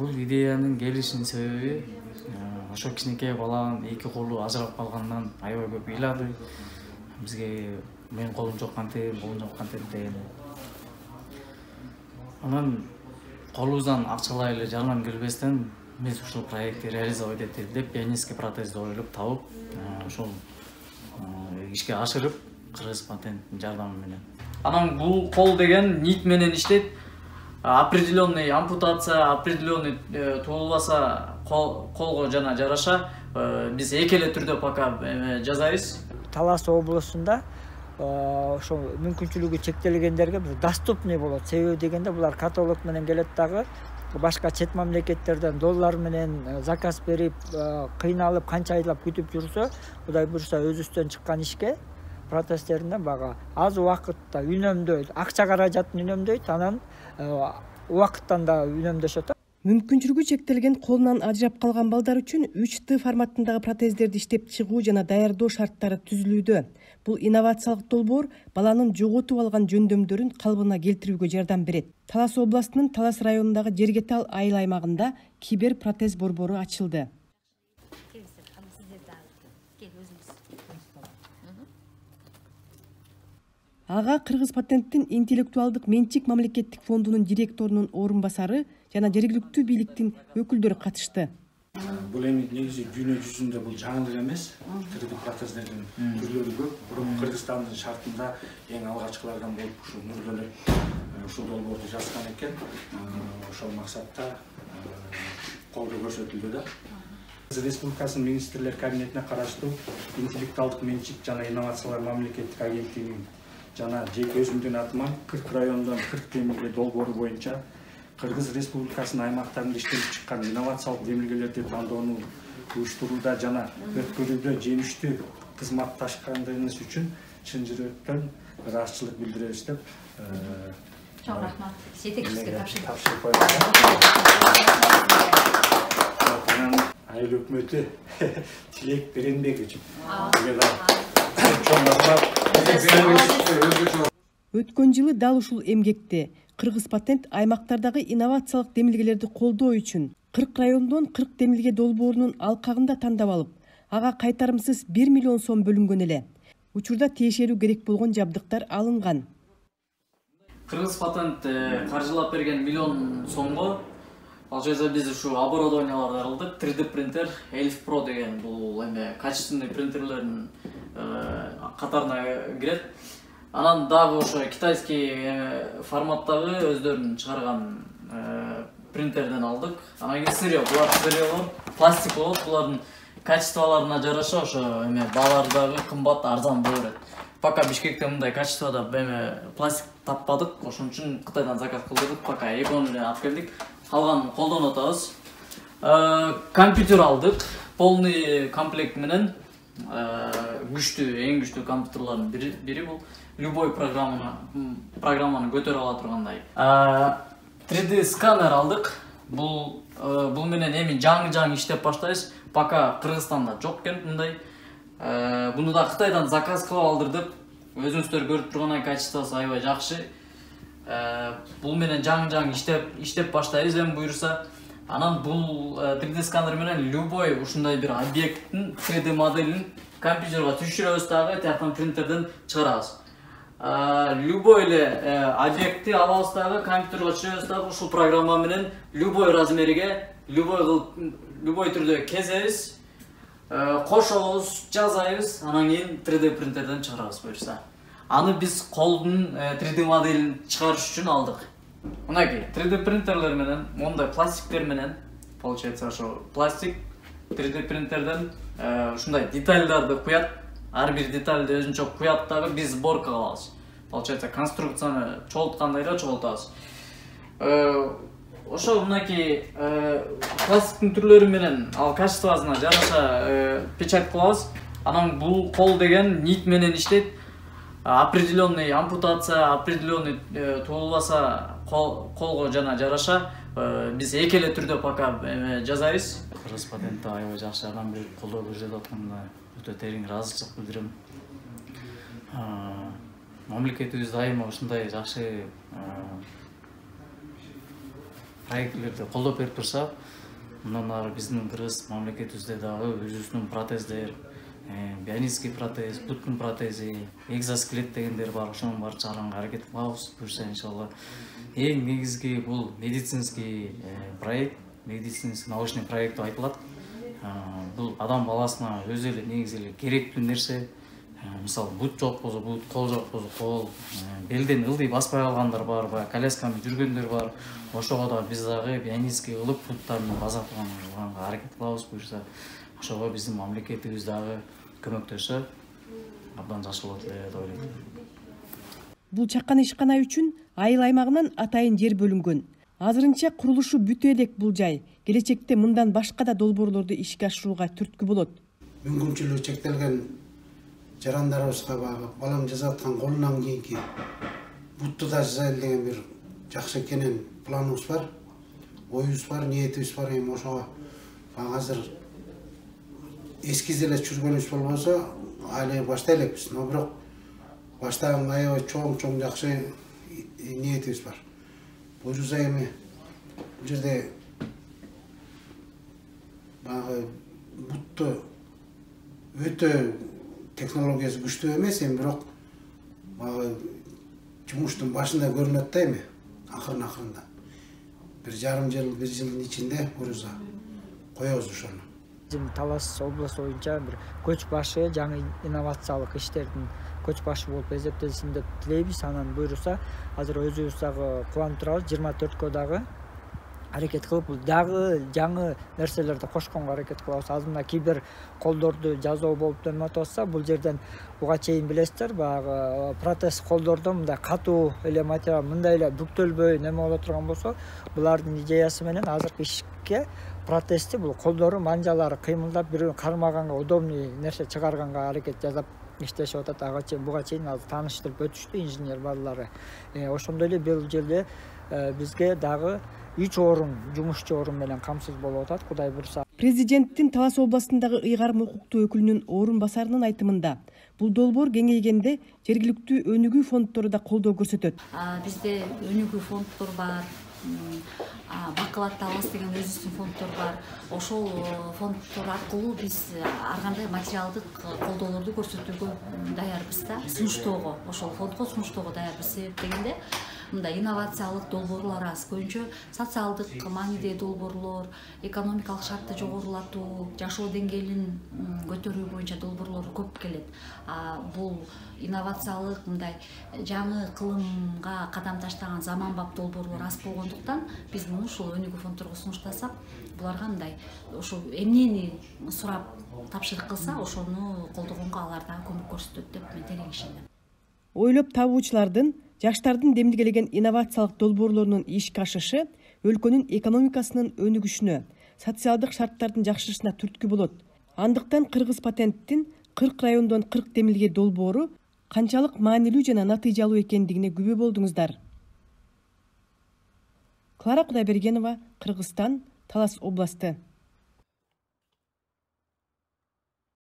Бул идеянын келишинин себеби ошо кичинекей баланын эки колу ажырап калганынан аябай көп ыйлады. Бизге менин колум жок кантип, колум жок кантип деген. Анан колубуздан акчалай эле жарнам келбестен биз ушул проектти реализовать этели деп пианистский протезди ойлоп табып, ошол ишке ашырып кыргыз патенттин жардамы менен. Анан бул кол деген нит менен иштейт. Определенный ампутация, определенный туулбаса колго жана жараша биз эки эле түрдө пока жасайбыз. Талас облусунда ошо мүмкүнчүлүгү чектелгендерге бир доступный болот. Себеби дегенде булар каталог менен келет дагы башка чет мамлекеттерден доллар менен заказ берип кыйналып канча айлап күтүп жүрсө, Кудай буйруса өзүбүздөн чыккан ишке протезтеринден бага аз убакытта үнөмдөйт, акча каражатын үнөмдөйт, анан убакыттан да үнөмдөшөт. Мүмкүнчүлүгү чектелген колунан ажырап калган балдар үчүн 3Т форматындагы протездерди иштеп чыгуу жана даярдоо шарттары түзүлүүдө. Бул инновациялык долбоор баланын жоготуп алган жөндөмдөрүн калыбына келтирүүгө жардам берет. Талас областынын Талас районундагы Жергетал айыл аймагында кибер протез борбору ачылды. Ага Кыргыз патенттин интеллектуалдык менчик мамлекеттик фондунун директорунун орун басары жана жергиликтүү бийликтин өкүлдөрү катышты. Бул эми негизи дүйнө жүзүндө бул жаңылык эмес. 3D протездердин түрлөрү көп. Бирок Кыргызстандын шартында эң алгачкылардан болуп ушул Нургөлөк ушул долбоорду жазган экен. Ошол максатта колдоо көрсөтүлдү да. Республикасынын министрлер кабинетине караштуу интеллектуалдык менчик жана инновациялар мамлекеттик агенттигинин жана жеке өзүмдүн атыман 40 райондон 40 демилге долбоору боюнча Кыргыз Республикасынын аймактарында иштелип чыккан инновациялык демилгелерди тандоону уюштурууда жана өткөрүүдө жемиштүү кызматташкандыгыбыз үчүн чын жүрөктөн ыраазычылык билдиребиз деп чоң рахмат. Жетекчисине тапшырып коёбуз. Айыл өкмөтү Тилек Беренбек үчүн. Чоң рахмат. Өткөн жылы дал ушул эмгекте Кыргыз патент аймактардагы инновациялык демилгелерди колдоо үчүн 40 райондон 40 демилге долбоорунун алкагында тандап алып, ага кайтарымсыз 1 миллион сом бөлүнгөн эле. Учурда тиешелүү керек болгон жабдыктар алынган. Кыргыз патент каржылап берген миллион сомго ал жерде биз ушу оборудованияларды алдык. 3D принтер Elf Pro деген бул эме качественный принтерлердин катарына кирет. Анан дагы ошо китайский форматтагы өздөрүнүн чыгарган принтерден алдык. Анан кийин сырье, булар сырьелор пластик болот, булардын качестволоруна жараша ошо эме баалары дагы кымбат, арзан боло берет. Пока Бишкекте мындай качествода эме пластик таппадык, ошон үчүн Кытайдан заказ кылдырдык, пока экөөнү менен алып келдик. Калганын колдонуп атабыз. Компьютер алдык, полный комплект менен. Күчтүү, эң күчтүү компьютерлардын бири бул. Любой программаны көтөрө ала тургандай. 3D сканер алдык. Бул менен эми жаңы иштеп баштайбыз. Пока Кыргызстанда жок экен мындай. Буну да Кытайдан заказ кылып алдырдык. Өзүңүздөр көрүп тургандай качествосу аябай жакшы. Бул менен жаңы иштеп баштайбыз эми буйруса. Анан бул 3D сканер менен любой ушундай бир объекттин 3D моделин компьютерге түшүрөбүз дагы, тияктан принтерден чыгарабыз. Любой эле объектти алабыз дагы, компьютерге түшүрөбүз дагы, ушул программа менен любой размерге, любой түрдө кезебиз, кошобуз, жазайбыз, анан кийин 3D принтерден чыгарабыз буюрса. Аны биз колдун 3D моделин чыгарыш үчүн алдык. Мынакей 3D принтерлер менен, мондай пластиктер менен, получается ошо пластик 3D принтерден ушундай детальдарды куят, ар бир детальды өзүнчө куят дагы, биз сборка кылабыз. Получается конструкцияны чогулткандай эле чогултабыз. Ошо мынакей пластиктин түрлөрү менен ал качествосуна жараша печать кылабыз. Анан бул кол деген нит менен иштейт. Определенный ампутация, определенный туулбаса колго жана жараша биз эки эле түрдө пока жасайбыз. Кыргыз патентте аябай жакшы жардам берип колдоо көрсөтүп атканына өтө терең ыраазычылык билдирем. Мамлекетибиз дайыма ушундай жакшы проектилерди колдоп берип турса, мындан ары биздин кыргыз мамлекетибизде дагы өзүбүздүн протездер, бионический протез, буттун протези, экзоскелет дегендер бар. Ошонун баарын чыгарганга аракет кылабыз. Буюрса иншалла. Эң негизги бул медицинский проект, медицинский научный проект деп айтылат. Бул адам баласына өзү эле негизи эле керектүү нерсе. Мисалы бут жок болсо бут, кол жок болсо кол, белден ылдый баспай калгандар бар, колясканы жүргөндөр бар. Ошого да биз дагы бионический кылып буттарын базартганга аракет кылабыз. Буюрса ошого биздин мамлекетибиз дагы көмөктөшсө абдан жакшы болот эле деп ойлойм. Бул чакан ишкана үчүн айыл аймагынан атайын жер бөлүнгөн. Азырынча курулушу бүтө элек бул жай. Келечекте мындан башка да долбоорлорду ишке ашырууга түрткү болот. Мүмкүнчүлүгү чектелген жарандарыбызга балам жасап аткан колунан кийинки бутту да жасайлы деген бир жакшы экенин планыбыз бар, оюбуз бар, ниетибиз бар. Эми ошого азыр эскиз эле түшүргөнүбүз болбосо али баштай элекпиз. Но бирок баштаган аябай чоң жакшы ниетибиз бар. Буюрса эми бул жерде баягы бутту өтө технологиясы күчтүү эмес, эми бирок баягы жумуштун башында көрүнөт да эми акырында. 1,5 жыл, 1 жылдын ичинде буюрса коебуз ошону. Талас областы боюнча бир көч башы жаңы инновациялык иштердин көч башы болуп эсептелсин деп тилейбиз. Анан буюрса азыр өзүбүз дагы кубанып турабыз. 24кө дагы аракет кылып, дагы жаңы нерселерди кошконго аракет кылабыз. Азыр мына кибер колдорду жасоо болуп өтүп атса, бул жерден буга чейин билесиздер, баягы протез колдордо мындай катуу эле материал, мындай эле бүктөлбөй неме боло турган болсо, булардын идеясы менен азыркы ишке протезди бул колдору, манжалары кыймылдап, бирөө кармаганга удобный нерсе чыгарганга аракет жасап иштешип атат. Буга чейин азыр тааныштырып өтүштү инженер балдары. Ошондой эле бул жерде бизге дагы 3 орун, жумушчу орун менен камсыз болуп атат, Кудай буйрса. Президенттин Талас областындагы ыйгарым укуктуу өкүлүнүн орун басарынын айтымында, бул долбоор кеңейгенде жергиликтүү өнүгүү фонддору да колдоо көрсөтөт. Бизде өнүгүү фонддор бар, бакалатты алабыз деген өзүбүздүн фонддор бар. Ошол фонддор аркылуу биз ар кандай материалдык колдоолорду көрсөтүүгө даярбыз да, сунуштоого, ошол фондго сунуштоого даярбыз. Себеп дегенде мындай инновациялык долбоорлор аз, көбүнчө социалдык мааниде долбоорлор, экономикалык шартты жогорулатуу, жашоо деңгээлин көтөрүү боюнча долбоорлор көп келет. Бул инновациялык мындай жаңы кылымга кадам таштаган заманбап долбоорлор аз болгондуктан биз муну ушул өнүгүү фонддорго сунуштасак, буларга мындай ошол эмнени сурап тапшырык кылса, ошону колдогонго алар дагы көмөк көрсөтөт деп мен терең ишенем. Ойлоп табуучулардын, жаштардын демилгелеген инновациялык долбоорлорунун ишке ашышы өлкөнүн экономикасынын өнүгүшүнө, социалдык шарттардын жакшырышына түрткү болот. Андыктан Кыргыз патенттин 40 райондон 40 демилге долбоору канчалык маанилүү жана натыйжалуу экендигине күбө болдуңуздар. Клара Кудайбергенова, Кыргызстан, Талас областы.